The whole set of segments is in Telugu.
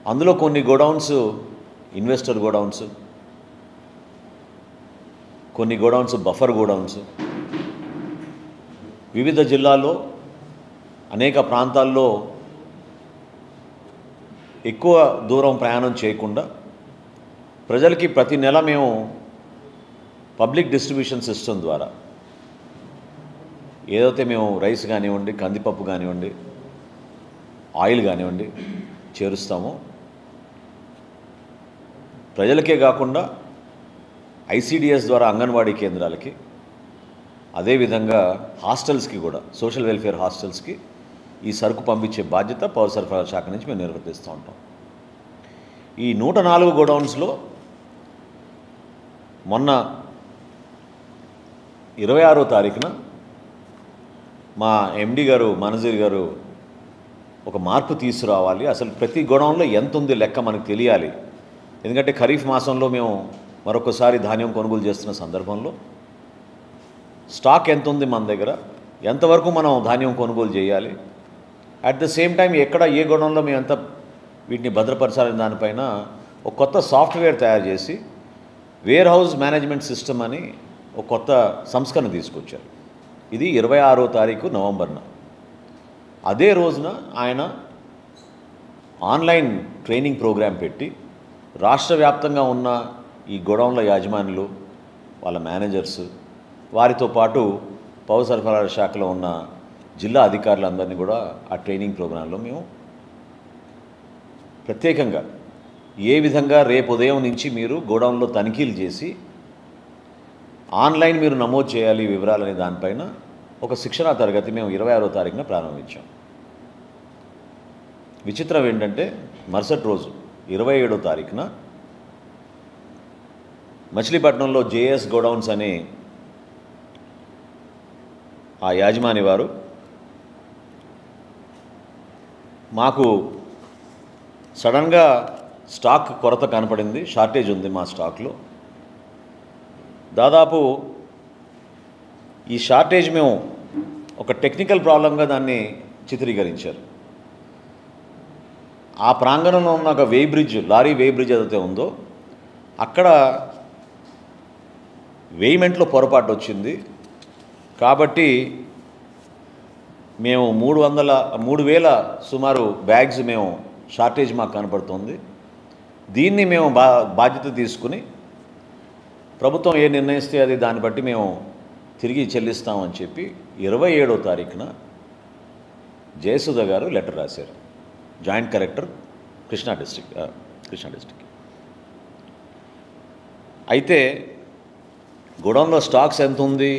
అందులో కొన్ని గోడౌన్స్ ఇన్వెస్టర్ గోడౌన్స్, కొన్ని గోడౌన్స్ బఫర్ గోడౌన్స్. వివిధ జిల్లాల్లో అనేక ప్రాంతాల్లో ఎక్కువ దూరం ప్రయాణం చేయకుండా ప్రజలకి ప్రతి నెల మేము పబ్లిక్ డిస్ట్రిబ్యూషన్ సిస్టమ్ ద్వారా ఏదైతే మేము రైస్ కానివ్వండి, కందిపప్పు కానివ్వండి, ఆయిల్ కానివ్వండి చేరుస్తామో ప్రజలకే కాకుండా ఐసిడిఎస్ ద్వారా అంగన్వాడీ కేంద్రాలకి, అదేవిధంగా హాస్టల్స్కి కూడా, సోషల్ వెల్ఫేర్ హాస్టల్స్కి ఈ సరుకు పంపించే బాధ్యత పౌర సరఫరాల శాఖ నుంచి మేము నిర్వర్తిస్తూ ఉంటాం. ఈ 104 గోడౌన్స్లో మొన్న 26వ తారీఖున మా ఎండి గారు మనజీర్ గారు ఒక మార్పు తీసుకురావాలి, అసలు ప్రతి గోడౌన్లో ఎంత ఉంది లెక్క మనకు తెలియాలి. ఎందుకంటే ఖరీఫ్ మాసంలో మేము మరొకసారి ధాన్యం కొనుగోలు చేస్తున్న సందర్భంలో స్టాక్ ఎంత ఉంది మన దగ్గర, ఎంతవరకు మనం ధాన్యం కొనుగోలు చేయాలి, అట్ ద సేమ్ టైం ఎక్కడ ఏ గోడౌన్లో మేము ఎంత వీటిని భద్రపరచాలని దానిపైన ఒక కొత్త సాఫ్ట్వేర్ తయారు చేసి వేర్ హౌస్ మేనేజ్మెంట్ సిస్టమ్ అని ఒక కొత్త సంస్కరణ తీసుకొచ్చారు. ఇది 26వ తారీఖు నవంబర్న. అదే రోజున ఆయన ఆన్లైన్ ట్రైనింగ్ ప్రోగ్రాం పెట్టి రాష్ట్ర వ్యాప్తంగా ఉన్న ఈ గోడౌన్ల యాజమానులు, వాళ్ళ మేనేజర్స్, వారితో పాటు పౌర సరఫరాల శాఖలో ఉన్న జిల్లా అధికారులందరినీ కూడా ఆ ట్రైనింగ్ ప్రోగ్రాంలో మేము ప్రత్యేకంగా ఏ విధంగా రేపు ఉదయం నుంచి మీరు గోడౌన్లో తనిఖీలు చేసి ఆన్లైన్ మీరు నమోదు చేయాలి వివరాలనే దానిపైన ఒక శిక్షణా తరగతి మేము 26వ తారీఖున ప్రారంభించాం. విచిత్రం ఏంటంటే మరుసటి రోజు 27వ తారీఖున మచిలీపట్నంలో జేఎస్ గోడౌన్స్ అనే ఆ యాజమాని వారు మాకు సడన్గా స్టాక్ కొరత కనపడింది, షార్టేజ్ ఉంది మా స్టాక్లో. దాదాపు ఈ షార్టేజ్ మేము ఒక టెక్నికల్ ప్రాబ్లంగా దాన్ని చిత్రీకరించారు. ఆ ప్రాంగణంలో ఉన్న ఒక వే బ్రిడ్జ్, లారీ వే బ్రిడ్జ్ ఏదైతే ఉందో అక్కడ వేయిమెంట్లో పొరపాటు వచ్చింది. కాబట్టి మేము 3,000 సుమారు బ్యాగ్స్ మేము షార్టేజ్ మాకు కనపడుతుంది. దీన్ని మేము బాధ్యత తీసుకుని ప్రభుత్వం ఏ నిర్ణయిస్తే అది దాన్ని బట్టి మేము తిరిగి చెల్లిస్తామని చెప్పి 27వ తారీఖున జయసుధ గారు లెటర్ రాశారు, జాయింట్ కలెక్టర్ కృష్ణా డిస్ట్రిక్ట్. అయితే గోడౌన్లో స్టాక్స్ ఎంత ఉంది,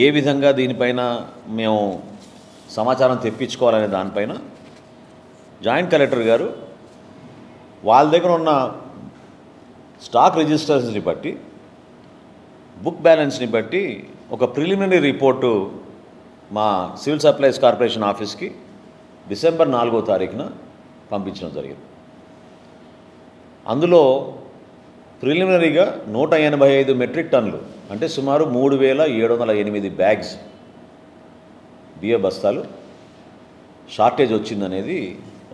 ఏ విధంగా దీనిపైన మేము సమాచారం తెప్పించుకోవాలనే దానిపైన జాయింట్ కలెక్టర్ గారు వాళ్ళ దగ్గర ఉన్న స్టాక్ రిజిస్టర్స్ని బట్టి, బుక్ బ్యాలెన్స్ని బట్టి ఒక ప్రిలిమినరీ రిపోర్టు మా సివిల్ సప్లైస్ కార్పొరేషన్ ఆఫీస్కి డిసెంబర్ 4వ తారీఖున పంపించడం జరిగింది. అందులో ప్రిలిమినరీగా 185 మెట్రిక్ టన్నులు అంటే సుమారు 3,708 బ్యాగ్స్ బియ్య బస్తాలు షార్టేజ్ వచ్చిందనేది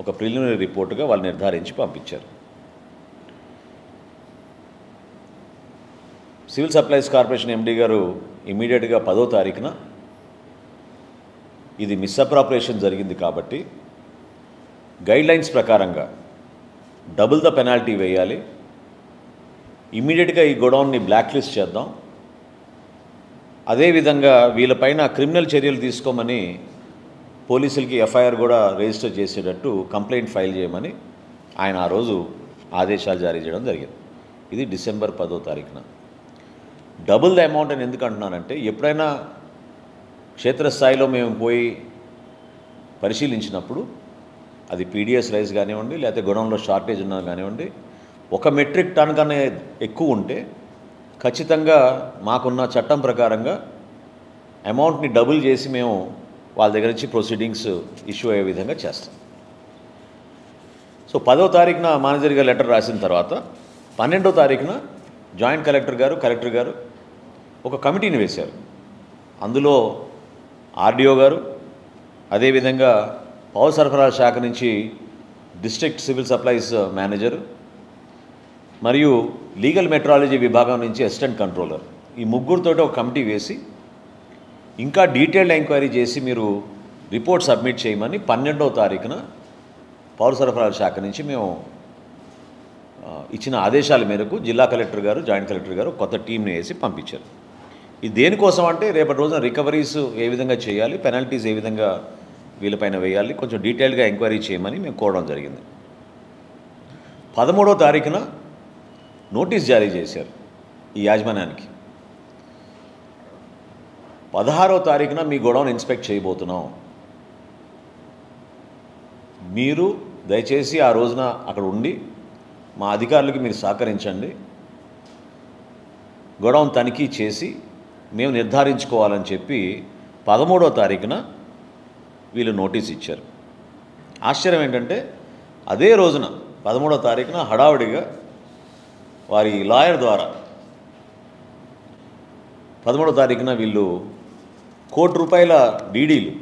ఒక ప్రిలిమినరీ రిపోర్టుగా వాళ్ళు నిర్ధారించి పంపించారు. సివిల్ సప్లైస్ కార్పొరేషన్ ఎండీ గారు ఇమీడియట్గా 10వ తారీఖున ఇది మిస్అప్రాపరేషన్ జరిగింది కాబట్టి గైడ్లైన్స్ ప్రకారంగా డబుల్ ద పెనాల్టీ వేయాలి, ఇమీడియట్గా ఈ గోడౌన్ని బ్లాక్ లిస్ట్ చేద్దాం, అదేవిధంగా వీళ్ళపైన క్రిమినల్ చర్యలు తీసుకోమని పోలీసులకి ఎఫ్ఐఆర్ కూడా రిజిస్టర్ చేసేటట్టు కంప్లైంట్ ఫైల్ చేయమని ఆయన ఆ రోజు ఆదేశాలు జారీ చేయడం జరిగింది. ఇది డిసెంబర్ 10వ తారీఖున. డబుల్ ద అమౌంట్ అని ఎందుకు అంటున్నానంటే ఎప్పుడైనా క్షేత్రస్థాయిలో మేము పోయి పరిశీలించినప్పుడు అది పీడిఎస్ రైస్ కానివ్వండి, లేకపోతే గోడౌన్లో షార్టేజ్ ఉన్నా కానివ్వండి, 1 మెట్రిక్ టన్ కన్నా ఎక్కువ ఉంటే ఖచ్చితంగా మాకున్న చట్టం ప్రకారంగా అమౌంట్ని డబుల్ చేసి మేము వాళ్ళ దగ్గర నుంచి ప్రొసీడింగ్స్ ఇష్యూ అయ్యే విధంగా చేస్తాం. సో 10వ తారీఖున మేనేజర్గా లెటర్ రాసిన తర్వాత 12వ తారీఖున జాయింట్ కలెక్టర్ గారు ఒక కమిటీని వేశారు. అందులో ఆర్డీఓ గారు, అదేవిధంగా పౌర సరఫరాల శాఖ నుంచి డిస్ట్రిక్ట్ సివిల్ సప్లైస్ మేనేజర్ మరియు లీగల్ మెట్రాలజీ విభాగం నుంచి అసిస్టెంట్ కంట్రోలర్, ఈ ముగ్గురితో ఒక కమిటీ వేసి ఇంకా డీటెయిల్డ్ ఎంక్వైరీ చేసి మీరు రిపోర్ట్ సబ్మిట్ చేయమని 12వ తారీఖున పౌర సరఫరాల శాఖ నుంచి మేము ఇచ్చిన ఆదేశాల మేరకు జిల్లా కలెక్టర్ గారు, జాయింట్ కలెక్టర్ గారు కొత్త టీంని వేసి పంపించారు. ఇది దేనికోసం అంటే రేపటి రోజున రికవరీస్ ఏ విధంగా చేయాలి, పెనాల్టీస్ ఏ విధంగా వీళ్ళపైన వేయాలి, కొంచెం డీటెయిల్గా ఎంక్వైరీ చేయమని మేము కోరడం జరిగింది. 13వ తారీఖున నోటీస్ జారీ చేశారు ఈ యాజమాన్యానికి. 16వ తారీఖున మీ గోడౌన్ ఇన్స్పెక్ట్ చేయబోతున్నాం, మీరు దయచేసి ఆ రోజున అక్కడ ఉండి మా అధికారులకి మీరు సహకరించండి, గోడౌన్ తనిఖీ చేసి మేము నిర్ధారించుకోవాలని చెప్పి 13వ తారీఖున వీళ్ళు నోటీస్ ఇచ్చారు. ఆశ్చర్యం ఏంటంటే అదే రోజున 13వ తారీఖున హడావుడిగా వారి లాయర్ ద్వారా 13వ తారీఖున వీళ్ళు ₹1,00,00,000 డీడీలు,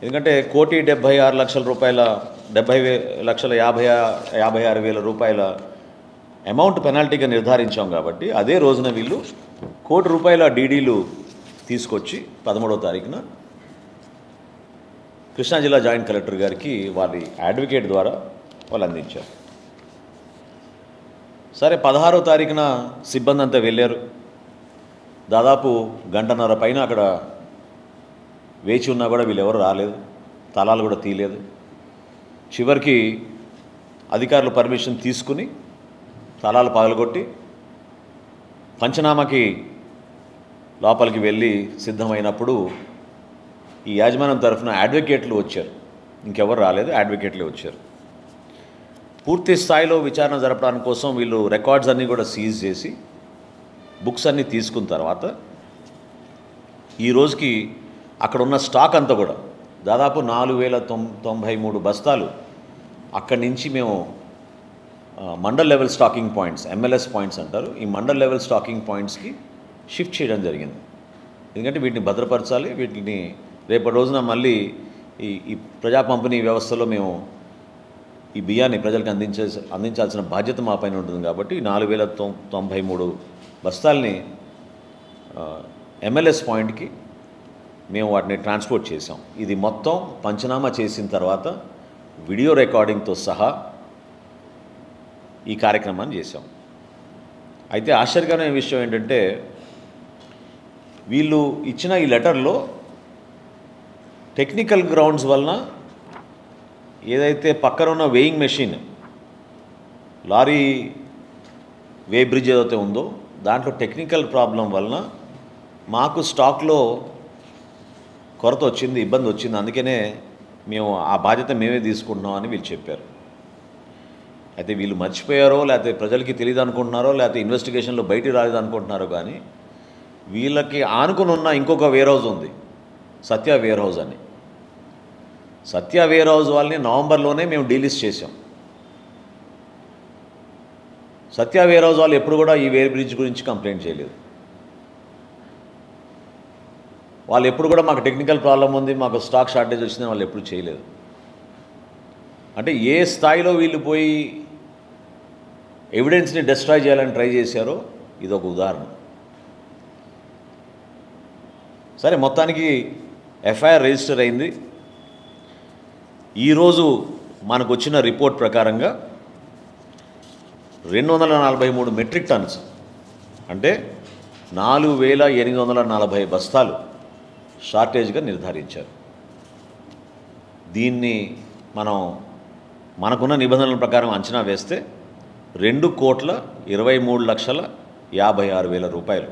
ఎందుకంటే ₹1,76,00,000 ₹70,56,000 అమౌంట్ పెనాల్టీగా నిర్ధారించాం కాబట్టి అదే రోజున వీళ్ళు ₹1,00,00,000 డీడీలు తీసుకొచ్చి 13వ తారీఖున కృష్ణా జిల్లా జాయింట్ కలెక్టర్ గారికి వారి అడ్వకేట్ ద్వారా వాళ్ళు అందించారు. సరే 16వ తారీఖున సిబ్బంది అంతా వెళ్ళారు. దాదాపు గంటన్నర పైన అక్కడ వేచి ఉన్నా కూడా వీళ్ళెవరు రాలేదు, తాళాలు కూడా తీయలేదు. చివరికి అధికారులు పర్మిషన్ తీసుకుని తాళాలు పగలగొట్టి పంచనామాకి లోపలికి వెళ్ళి సిద్ధమైనప్పుడు ఈ యాజమాన్యం తరఫున అడ్వకేట్లు వచ్చారు. ఇంకెవరు రాలేదు, అడ్వకేట్లే వచ్చారు. పూర్తి స్థాయిలో విచారణ జరపడానికి కోసం వీళ్ళు రికార్డ్స్ అన్నీ కూడా సీజ్ చేసి బుక్స్ అన్నీ తీసుకున్న తర్వాత ఈ రోజుకి అక్కడ ఉన్న స్టాక్ అంతా కూడా దాదాపు 4,093 బస్తాలు అక్కడి నుంచి మేము mandal level stacking points, MLS points అంటారు, ఈ మండల్ లెవెల్ స్టాకింగ్ పాయింట్స్కి షిఫ్ట్ చేయడం జరిగింది. ఎందుకంటే వీటిని భద్రపరచాలి, వీటిని రేపటి రోజున మళ్ళీ ఈ ప్రజా పంపిణీ వ్యవస్థలో మేము ఈ బియ్యాన్ని ప్రజలకు అందించాల్సిన బాధ్యత మా పైన ఉంటుంది. కాబట్టి 4,093 బస్తాల్ని MLS పాయింట్కి మేము వాటిని ట్రాన్స్పోర్ట్ చేసాం. ఇది మొత్తం పంచనామా చేసిన తర్వాత వీడియో రికార్డింగ్తో సహా ఈ కార్యక్రమాన్ని చేసాం. అయితే ఆశ్చర్యకరమైన విషయం ఏంటంటే వీళ్ళు ఇచ్చిన ఈ లెటర్లో టెక్నికల్ గ్రౌండ్స్ వలన ఏదైతే పక్కన ఉన్న వేయింగ్ మెషిన్, లారీ వే బ్రిడ్జ్ ఏదైతే ఉందో దాంట్లో టెక్నికల్ ప్రాబ్లం వలన మాకు స్టాక్లో కొరత వచ్చింది, ఇబ్బంది వచ్చింది, అందుకనే మేము ఆ బాధ్యత మేమే తీసుకుంటున్నాం అని వీళ్ళు చెప్పారు. అయితే వీళ్ళు మర్చిపోయారో లేకపోతే ప్రజలకి తెలియదు అనుకుంటున్నారో లేకపోతే ఇన్వెస్టిగేషన్లో బయటికి రాలేదు అనుకుంటున్నారో కానీ వీళ్ళకి ఆనుకుని ఉన్న ఇంకొక వేర్ హౌస్ ఉంది, సత్య వేర్ హౌస్ అని. సత్య వేర్ హౌస్ వాళ్ళని నవంబర్లోనే మేము డీలిస్ట్ చేసాం. సత్య వేర్ హౌస్ వాళ్ళు ఎప్పుడు కూడా ఈ వేర్ బ్రిడ్జ్ గురించి కంప్లైంట్ చేయలేదు. వాళ్ళు ఎప్పుడు కూడా మాకు టెక్నికల్ ప్రాబ్లం ఉంది, మాకు స్టాక్ షార్టేజ్ వచ్చిందని వాళ్ళు ఎప్పుడు చేయలేదు. అంటే ఏ స్థాయిలో వీళ్ళు పోయి ఎవిడెన్స్ని డిస్ట్రాయ్ చేయాలని ట్రై చేశారో ఇదొక ఉదాహరణ. సరే, మొత్తానికి ఎఫ్ఐఆర్ రిజిస్టర్ అయింది. ఈరోజు మనకు వచ్చిన రిపోర్ట్ ప్రకారంగా 243 మెట్రిక్ టన్స్ అంటే 4,840 బస్తాలు షార్టేజ్గా నిర్ధారించారు. దీన్ని మనకున్న నిబంధనల ప్రకారం అంచనా వేస్తే 2,23,56,000 రూపాయలు.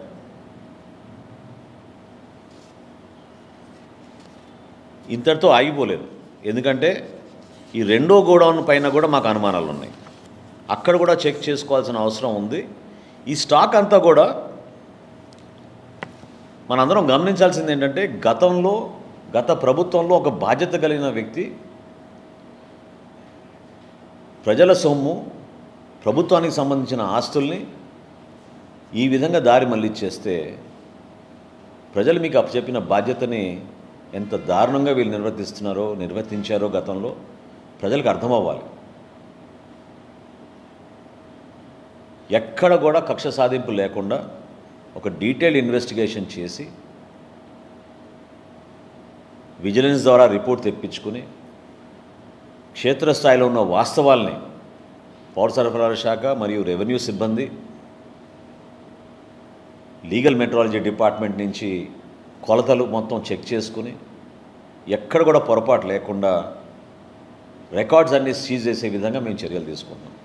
ఇంతటితో ఆగిపోలేదు, ఎందుకంటే ఈ రెండో గోడౌన్ పైన కూడా మాకు అనుమానాలు ఉన్నాయి, అక్కడ కూడా చెక్ చేసుకోవాల్సిన అవసరం ఉంది. ఈ స్టాక్ అంతా కూడా మనందరం గమనించాల్సింది ఏంటంటే గత ప్రభుత్వంలో ఒక బాధ్యత కలిగిన వ్యక్తి ప్రజల సొమ్ము, ప్రభుత్వానికి సంబంధించిన ఆస్తుల్ని ఈ విధంగా దారి మళ్ళిచ్చేస్తే ప్రజలు మీకు అప్పచెప్పిన బాధ్యతని ఎంత దారుణంగా వీళ్ళు నిర్వర్తించారో గతంలో ప్రజలకు అర్థం అవ్వాలి. ఎక్కడ కూడా కక్ష సాధింపు లేకుండా ఒక డీటెయిల్డ్ ఇన్వెస్టిగేషన్ చేసి విజిలెన్స్ ద్వారా రిపోర్ట్ తెప్పించుకుని క్షేత్రస్థాయిలో ఉన్న వాస్తవాల్ని పౌర సరఫరాల శాఖ మరియు రెవెన్యూ సిబ్బంది, లీగల్ మెట్రాలజీ డిపార్ట్మెంట్ నుంచి కొలతలు మొత్తం చెక్ చేసుకుని ఎక్కడ కూడా పొరపాటు లేకుండా రికార్డ్స్ అన్నీ సీజ్ చేసే విధంగా మేము చర్యలు తీసుకుంటున్నాం.